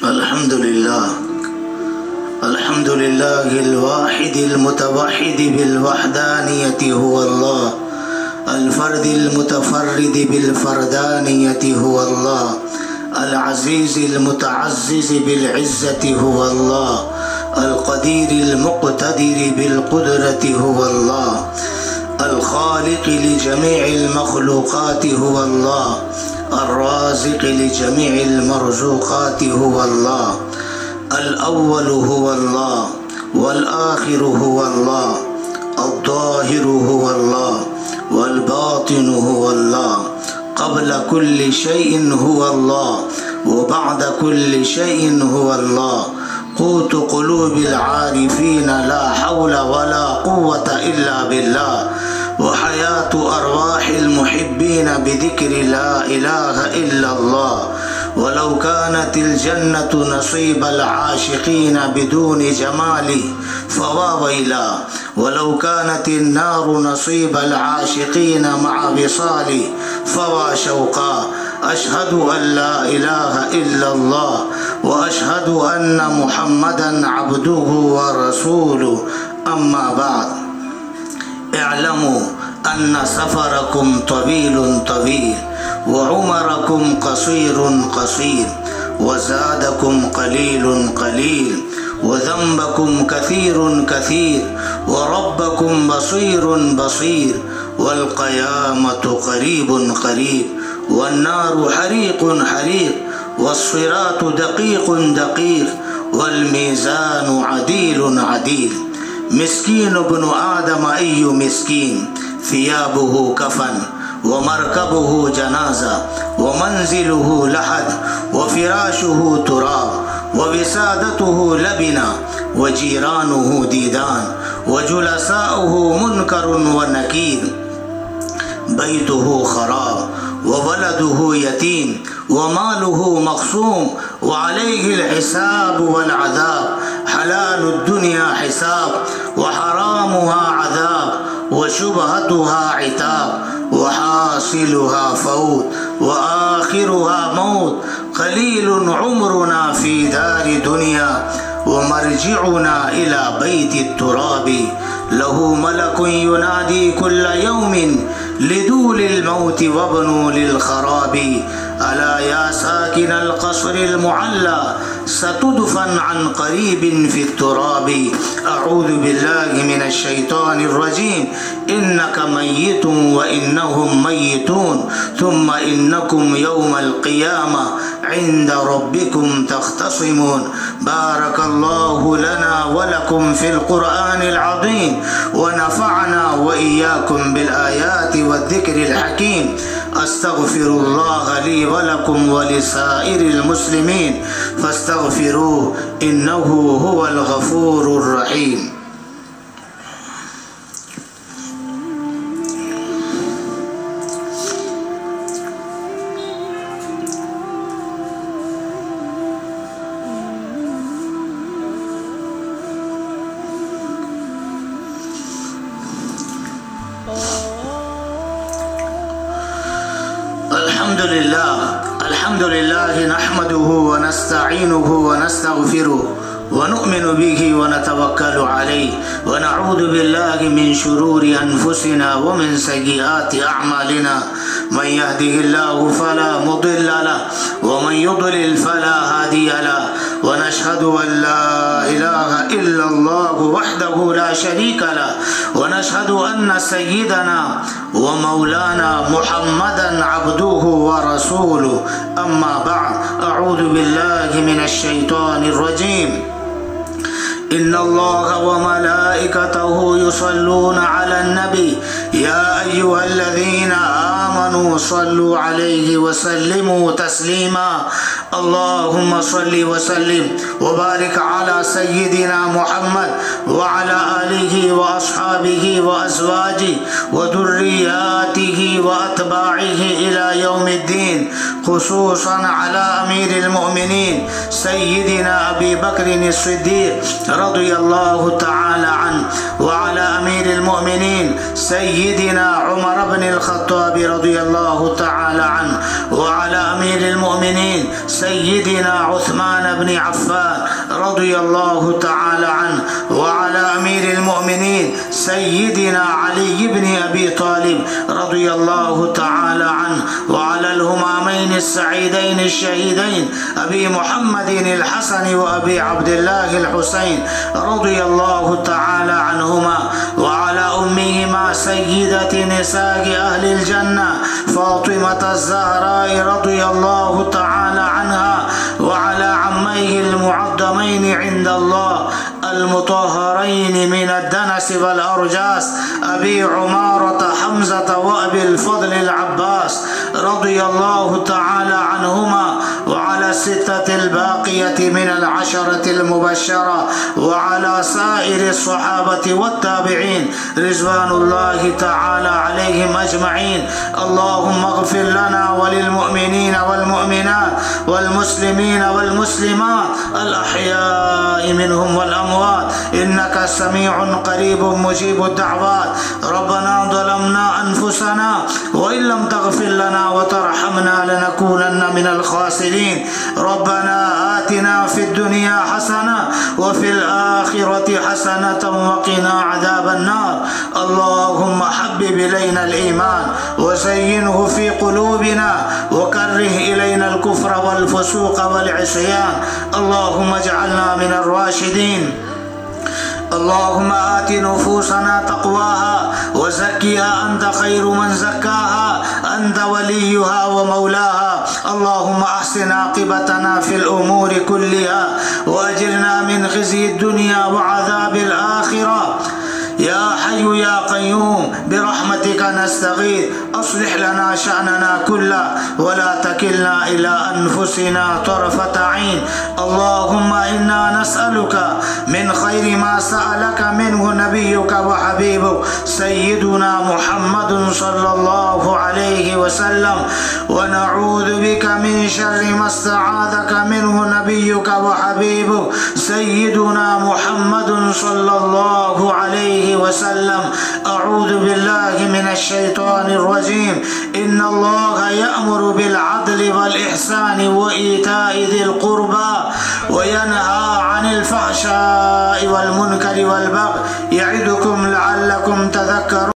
अल्हम्दुलिल्लाह अल्हम्दुलिल्लाहिल वाहिदिल मुतवहिदि बिल वहदानियति हुवल्लाह अल फर्दिल मुतफर्रिदि बिल फरदानियति हुवल्लाह अल अज़ीज़िल मुतअज़्ज़िज़ि बिल इज़्ज़ति हुवल्लाह अल क़दीरिल मुक़तदिरि बिल क़ुदरति हुवल्लाह अल ख़ालिक़ि लि जमीइल मख़लूक़ाति हुवल्लाह अर राज़िक़ि लि जमीइल मरज़ूक़ाति हुवल्लाह अल अव्वलु हुवल्लाह वल आखिरु हुवल्लाह अज़्ज़ाहिरु हुवल्लाह वल बातिनु हुवल्लाह क़ब्ल कुल्लि शैइन हुवल्लाह व बअद कुल्लि शैइन हुवल्लाह क़ूतु क़ुलूबिल आरिफ़ीन ला हौला वला क़ुव्वता इल्ला बिल्लाह व हयातु अरवाहिल मुहिब्बीन बिज़िक्रि ला इलाहा इल्लल्लाह वलौ कानतिल जन्नतु नसीबल आशिक़ीन बिदूनि जमाली फवा वैला वलौ कानतिन नारु नसीबल आशिक़ीन मअ विसाली फवा शौक़ा अशहदु अल्ला इलाहा इल्लल्लाह व अशहदु अन्ना मुहम्मदन अब्दुहु व रसूलुहु अम्मा बाद इअलमू अन्ना सफ़रकुम तवीलुन तवील व उमरकुम क़सीरुन क़सीर व ज़ादकुम क़लीलुन क़लील व ज़ंबकुम कसीरुन कसीर व रब्बकुम बसीरुन बसीर वल क़यामतु क़रीबुन क़रीब वन्नारु हरीक़ुन हरीक़ वस्सिरातु दक़ीक़ुन दक़ीक़ वल मीज़ानु अदीलुन अदील मिस्कीन इब्नु आदम अय्यु मिस्कीन सियाबुहु कफ़न व मरकबुहु जनाज़ा व मंज़िलुहु लहद व फ़िराशुहु तुराब व विसादतुहु लबिना व जीरानुहु दीदान व जुलसाउहु मुनकरुन व नकीर बैतुहु खराब व वलदुहु यतीम व मालुहु मक़सूम व अलैहिल हिसाब वल अज़ाब हलालुद दुनिया हिसाब व हरामुहा अज़ाब व शुबहतुहा इताब व हासिलुहा फौत व आखिरुहा मौत क़लीलुन उम्रुना फ़ी दारि दुनिया व मरजिउना इला बैति तुराबी लहू मलकुन युनादी कुल्ल यौमिन लिदूलिल मौति वब्नु लिल खराबी अला या साकिनल क़स्रिल मुअल्ला सतुदफन अन क़रीबिन फ़ित तुराबी अऊज़ु बिल्लाहि मिनश शैतानिर रजीम इन्नका मय्यितुन व इन्नहुम मय्यितून थुम्मा इन्नकुम यौमल क़ियामह इंद रब्बिकुम तख़्तसिमून बारकल्लाहु लना व लकुम फ़िल क़ुरआनिल अज़ीम व नफ़अना व इय्याकुम बिल आयाति वज़्ज़िक्रिल हकीम अस्तग़फिरुल्लाह ली व लकुम व लिसाइरिल मुस्लिमीन फस्तग़फिरूहु इन्नहु हुवल गफ़ूरुर रहीम। अल्हम्दुलिल्लाह नहमदुहु व नस्तईनुहु व नस्तगफिरुहु व नु'मिनु बिही व नतवक्कलु अलैहि व नऊज़ु बिल्लाहि मिन शुरूरि अनफुसिना व मिन सय्यिआति अअमालिना मन यहदिहिल्लाहु फला मुदिल्ल लहु व मन युद्लिल फला हादिय लहु व नशहदु अन ला इलाहा इल्लल्लाहु वहदहु ला शरीका लहु व नशहदु अन्ना सय्यिदना व मौलाना मुहम्मदन अब्दुहु व रसूलुहु अम्मा बअद अऊज़ु बिल्लाहि मिनश शैतानिर रजीम इन्नल्लाह व मलाइकतहु युसल्लूना अलन नबी या अय्युहल्लज़ीना आमनू सल्लु अलैहि व सल्लिमू तस्लीमा अल्लाहुम्मा सल्लि व सल्लिम व बारिक अला सय्यिदिना मुहम्मद व अला आलिहि व अस्हाबिहि व अज़वाजिहि व दुर्रिय्यातिहि व अतबाइहि इला यौमिद्दीन خصوصا على أمير المؤمنين سيدنا أبي بكر الصديق رضي الله تعالى عنه، وعلى أمير المؤمنين سيدنا عمر بن الخطاب رضي الله تعالى عنه، وعلى أمير المؤمنين سيدنا عثمان بن عفان رضي الله تعالى عنه، وعلى أمير المؤمنين سيدنا علي بن أبي طالب رضي الله تعالى عنه، وعلى الهمامين السعيدين الشهيدين أبي محمد الحسن وأبي عبد الله الحسين رضي الله تعالى عنهما، وعلى أمهما سيدة نساء أهل الجنة فاطمة الزهراء رضي الله تعالى عنها، وعلى عميه المعظمين عند الله المطهرين من الدنس والأرجاس أبي عمارة حمزة وأبي الفضل العباس رضي الله تعالى عنهما، وعلى الستة الباقية من العشرة المبشرة، وعلى سائر الصحابة والتابعين رضوان الله تعالى عليهم أجمعين. اللهم اغفر لنا وللمؤمنين والمؤمنات والمسلمين والمسلمات الأحياء منهم والأموات إنك سميع قريب مجيب الدعوات. ربنا ظلمنا أنفسنا وإن لم تغفر لنا وترحمنا لنكونن من الخاسرين. ربنا آتنا في الدنيا حسنة وفي الآخرة حسنة وقنا عذاب النار. اللهم حبب إلينا الإيمان وزينه في قلوبنا وكره إلينا الكفر والفسوق والعصيان. اللهم اجعلنا من الراشدين. اللهم آت نفوسنا تقواها وزكها أنت خير من زكاها أنت وليها ومولاها. اللهم أحسن عاقبتنا في الأمور كلها وأجرنا من خزي الدنيا وعذاب الآخرة. يا حي يا قيوم برحمتك نستغيث أصلح لنا شأننا كله ولا تكلنا إلى أنفسنا طرفة عين. اللهم إنا نسألك من خير ما سألك منه نبيك وحبيبك سيدنا محمد صلى الله عليه وسلم، ونعوذ بك من شر ما استعاذك منه نبيك وحبيبك سيدنا محمد صلى الله عليه وسلم. أعوذ بالله من الشيطان الرجيم. إن الله يأمر بالعدل والإحسان وإيتاء ذي القربى وينهى عن الفحشاء والمنكر والبغي يعظكم لعلكم تذكرون.